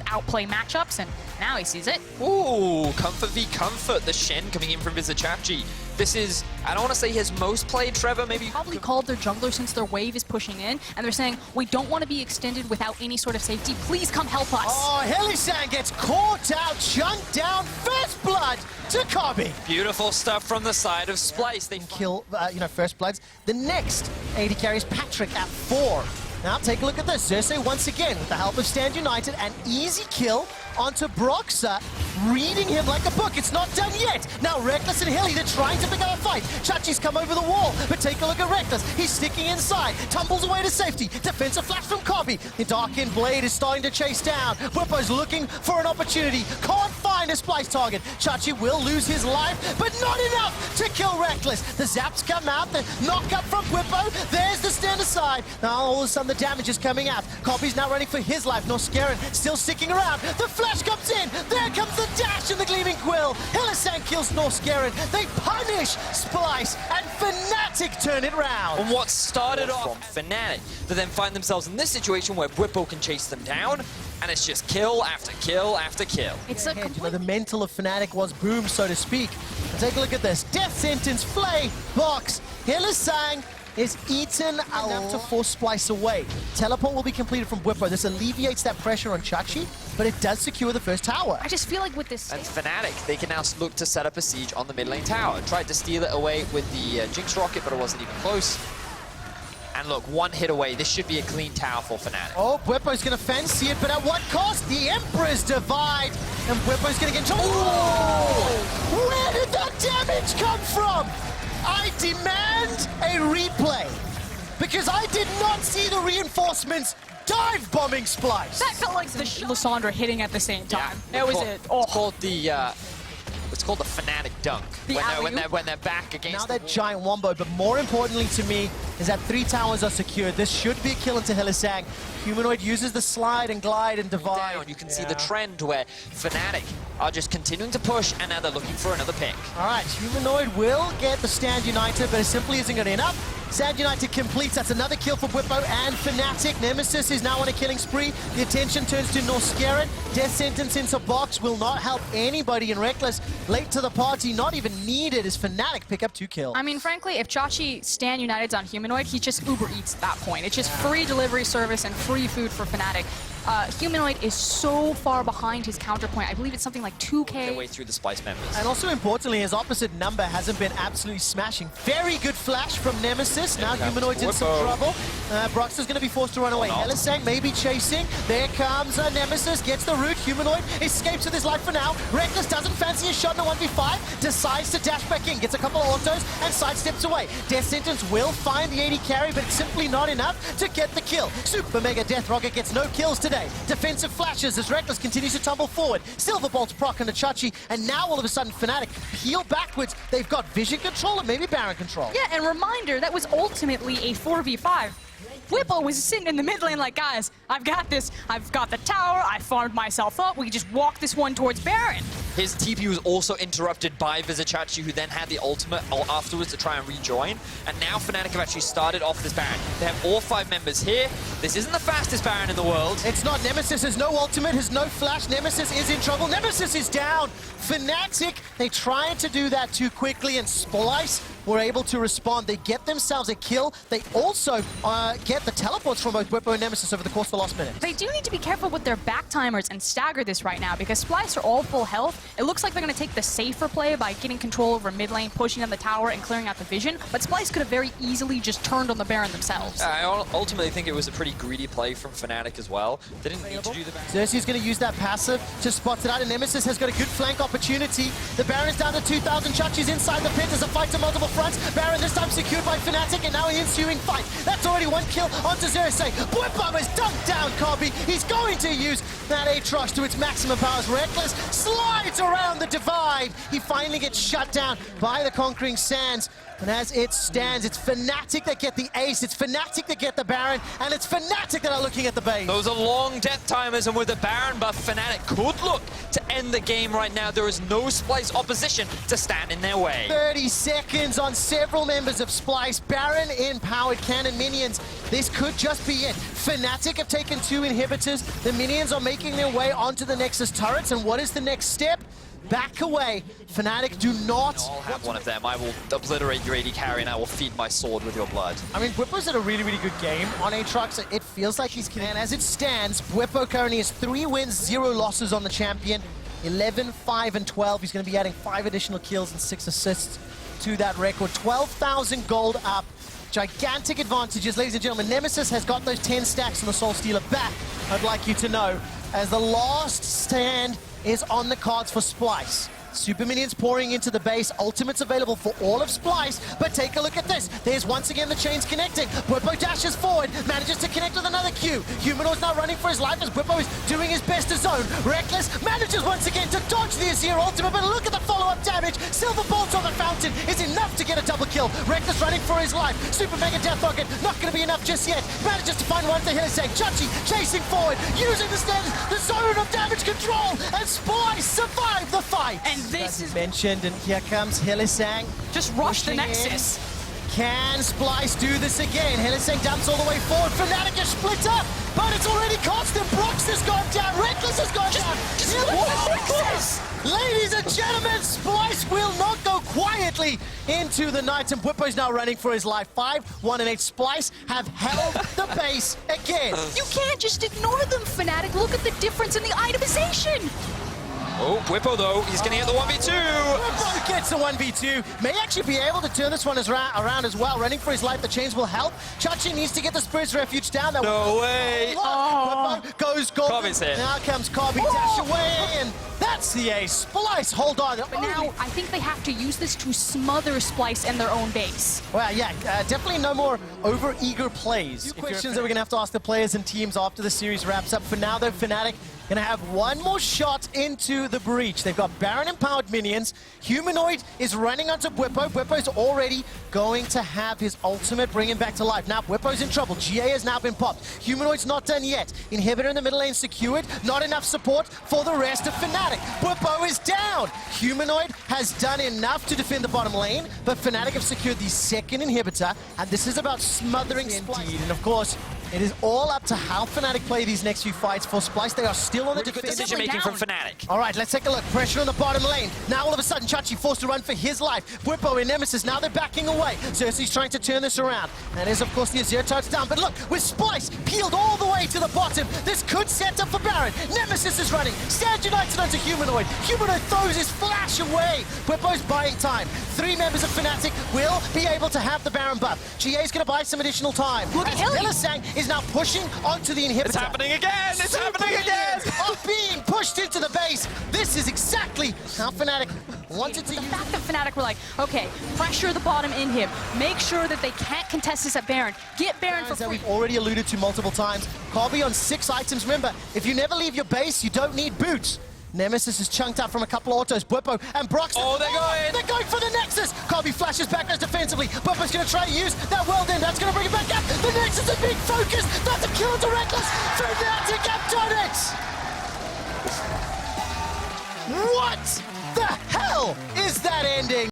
outplay matchups, and now he sees it. Ooh, comfort v comfort. The Shen coming in from Vizichachi. This is, I don't want to say his most played Trevor, maybe. Probably called their jungler since their wave is pushing in, and they're saying, we don't want to be extended without any sort of safety. Please come help us. Oh, Helisan gets caught out, chunked down, first blood to Kobe. Beautiful stuff from the side of Splyce. They Kill, first bloods. The next AD carries Patrick at 4. Now take a look at this. Xerxes once again with the help of Stand United, an easy kill onto Broxah, reading him like a book. It's not done yet. Now Reckless and Hilly, they're trying to pick up a fight. Chachi's come over the wall, but take a look at Reckless. He's sticking inside, tumbles away to safety. Defensive flash from Kobe. The Dark-End Blade is starting to chase down. Whippo's looking for an opportunity. Can't find a Splyce target. Chachi will lose his life, but not enough to kill Reckless. The zaps come out, the knock-up from Whippo. There's the stand aside. Now all of a sudden the damage is coming out. Kobe's now running for his life. Norscarin still sticking around. The flash comes in. There comes the dash and the Gleaming Quill. Helisan kills Norscarin. They punish Splyce, and Fnatic turn it round. And what started off from Fnatic to then find themselves in this situation where Whippo can chase them down, and it's just kill after kill after kill. It's a complete... The mental of Fnatic was boom, so to speak. And take a look at this. Death sentence, flay, box. Helisan is eaten enough to force Splyce away. Teleport will be completed from Whippo. This alleviates that pressure on Chachi, but it does secure the first tower. I just feel like with this... And Fnatic, they can now look to set up a siege on the mid lane tower. Tried to steal it away with the Jinx rocket, but it wasn't even close. And look, one hit away. This should be a clean tower for Fnatic. Oh, Whippo's going to fancy it, but at what cost? The Emperor's Divide, and Whippo's going to get in trouble. Oh! Where did that damage come from? I demand a replay, because I did not see the reinforcements dive bombing Splyce. That felt like the Lissandra hitting at the same time. That was it. Oh. It's called the Fnatic dunk. When they're back against. Now that giant wombo, but more importantly to me is that 3 towers are secured. This should be a kill into Helisan. Humanoid uses the slide and glide and divide. Down. You can see the trend where Fnatic are just continuing to push, and now they're looking for another pick. All right, Humanoid will get the Stand United, but it simply isn't going to enough. Stand United completes. That's another kill for Whippo and Fnatic. Nemesis is now on a killing spree. The attention turns to Norscarin. Death sentence into box will not help anybody, and Reckless late to the party, not even needed as Fnatic pick up 2 kills. I mean, frankly, if Chachi Stand United's on Humanoid, he just Uber Eats at that point. It's just free delivery service and free food for Fnatic. Humanoid is so far behind his counterpoint. I believe it's something like 2K. Their way through the Splyce members. And also importantly, his opposite number hasn't been absolutely smashing. Very good flash from Nemesis. Now Humanoid's in some trouble. Broxah's going to be forced to run away. Helisan maybe chasing. There comes Nemesis. Gets the root. Humanoid escapes with his life for now. Reckless doesn't fancy a shot in a 1v5. Decides to dash back in. Gets a couple of autos and sidesteps away. Death Sentence will find the AD carry, but it's simply not enough to get the kill. Super Mega Death Rocket gets no kills today. Defensive flashes as Reckless continues to tumble forward. Silver Bolt's proc on Chachi, and now all of a sudden Fnatic peel backwards. They've got vision control and maybe Baron control. Yeah, and reminder, that was ultimately a 4v5. Whippo was sitting in the mid lane like, guys, I've got this. I've got the tower. I farmed myself up. We can just walk this one towards Baron. His TP was also interrupted by Vizichachi, who then had the ultimate afterwards to try and rejoin. And now Fnatic have actually started off this Baron. They have all 5 members here. This isn't the fastest Baron in the world. It's not. Nemesis has no ultimate, has no flash. Nemesis is in trouble. Nemesis is down. Fnatic, they tried to do that too quickly, and Splyce were able to respond. They get themselves a kill. They also get the teleports from both Whippo and Nemesis over the course of the last minute. They do need to be careful with their back timers and stagger this right now, because Splyce are all full health. It looks like they're going to take the safer play by getting control over mid lane, pushing on the tower, and clearing out the vision. But Splyce could have very easily just turned on the Baron themselves. I ultimately think it was a pretty greedy play from Fnatic as well. They didn't need to do the Baron. Xerxes is going to use that passive to spot it out, and Nemesis has got a good flank opportunity. The Baron is down to 2,000. Chachi's inside the pit. There's a fight to multiple fronts. Baron this time secured by Fnatic, and now an ensuing fight. That's already 1 kill onto Xerxes. Whippo has dunked down Kobe. He's going to use that Aatrox to its maximum powers. Reckless slides around the divide. He finally gets shut down by the Conquering Sands. And as it stands, it's Fnatic that get the ace, it's Fnatic that get the Baron, and it's Fnatic that are looking at the base. Those are long death timers, and with the Baron buff, Fnatic could look to end the game right now. There is no Splyce opposition to stand in their way. 30 seconds on several members of Splyce. Baron in powered cannon minions. This could just be it. Fnatic have taken 2 inhibitors. The minions are making making their way onto the Nexus turrets, and what is the next step? Back away. Fnatic do not... I'll have one of them. I will obliterate your AD carry and I will feed my sword with your blood. I mean, Bwipo's had a really, really good game on Aatrox. It feels like he's... And as it stands, Bwipo currently has 3 wins, 0 losses on the champion. 11, 5, and 12. He's going to be adding 5 additional kills and 6 assists to that record. 12,000 gold up. Gigantic advantages, ladies and gentlemen. Nemesis has got those 10 stacks on the Soul Stealer back, I'd like you to know, as the last stand is on the cards for Splyce. Super minions pouring into the base. Ultimates available for all of Splyce, but take a look at this. There's once again the chains connecting. Bwipo dashes forward, manages to connect with another Q. Humanoid's now running for his life as Bwipo is doing his best to zone. Reckless manages once again to dodge the Azir ultimate, but look at the follow-up damage. Silver Bolt on the fountain is enough to get a double kill. Reckless running for his life. Super Mega Death Rocket, not going to be enough just yet. Manages to find one for Hillsang. Chachi chasing forward, using the zone of damage control, and Splyce survive the fight. And this is mentioned, and here comes Hillsang. just rush the pushing Nexus. in. Can Splyce do this again? Hillsang dumps all the way forward. Fnatic is split up, but it's already cost him. Brox has gone down. Reckless has gone down. Nexus! Ladies and gentlemen, Splyce will not go quietly into the night, and Bwipo's now running for his life. 5, 1, and 8. Splyce have held the base again. You can't just ignore them, Fnatic. Look at the difference in the itemization. Oh, Bwipo though, he's going to get the 1v2. Bwipo gets the 1v2. May actually be able to turn this one around as well. Running for his life, the chains will help. Chachi needs to get the Spirit's Refuge down. No way. Bwipo goes gold. Kobe's here. Now comes Kobe, dash away, and that's the ace. Splyce, hold on. But now, I think they have to use this to smother Splyce and their own base. Well, yeah, definitely no more over-eager plays. Few questions that we're going to have to ask the players and teams after the series wraps up. For now, though, Fnatic going to have one more shot into the breach. They've got Baron-empowered minions. Humanoid is running onto Bwipo. Bwipo's already going to have his ultimate bring him back to life. Now, Bwipo's in trouble. GA has now been popped. Humanoid's not done yet. Inhibitor in the middle lane secured. Not enough support for the rest of Fnatic. Bwipo is down. Humanoid has done enough to defend the bottom lane, but Fnatic have secured the second inhibitor, and this is about smothering Splyce. Indeed, and of course, it is all up to how Fnatic play these next few fights. For Splyce, they are still on the defense. Decision making from Fnatic. All right, let's take a look. Pressure on the bottom lane. Now all of a sudden, Chachi forced to run for his life. Bwipo and Nemesis, now they're backing away. Xerxes trying to turn this around. That is, of course, the Azir touchdown. But look, with Splyce peeled all the way to the bottom, this could set up for Baron. Nemesis is running. Stand United onto Humanoid. Humanoid throws his flash away. Bwipo's buying time. 3 members of Fnatic will be able to have the Baron buff. GA's going to buy some additional time. Look at Hillsang is now pushing onto the inhibitor. It's happening again! It's happening again! Are being pushed into the base. This is exactly how Fnatic wanted to The use fact that Fnatic were like, okay, pressure the bottom in him. Make sure that they can't contest this at Baron. Get Baron for that free. we've already alluded to multiple times. Kobe on 6 items. Remember, if you never leave your base, you don't need boots. Nemesis is chunked out from a couple of autos. Bwipo and Brox. Oh, they're going! They're going for the Nexus! Kobe flashes backwards defensively. Bwipo's going to try to use that Whirlwind. That's going to bring it back up. The Nexus is being focused. That's a kill to Reckless. Fnatic have done it! What the hell is that ending?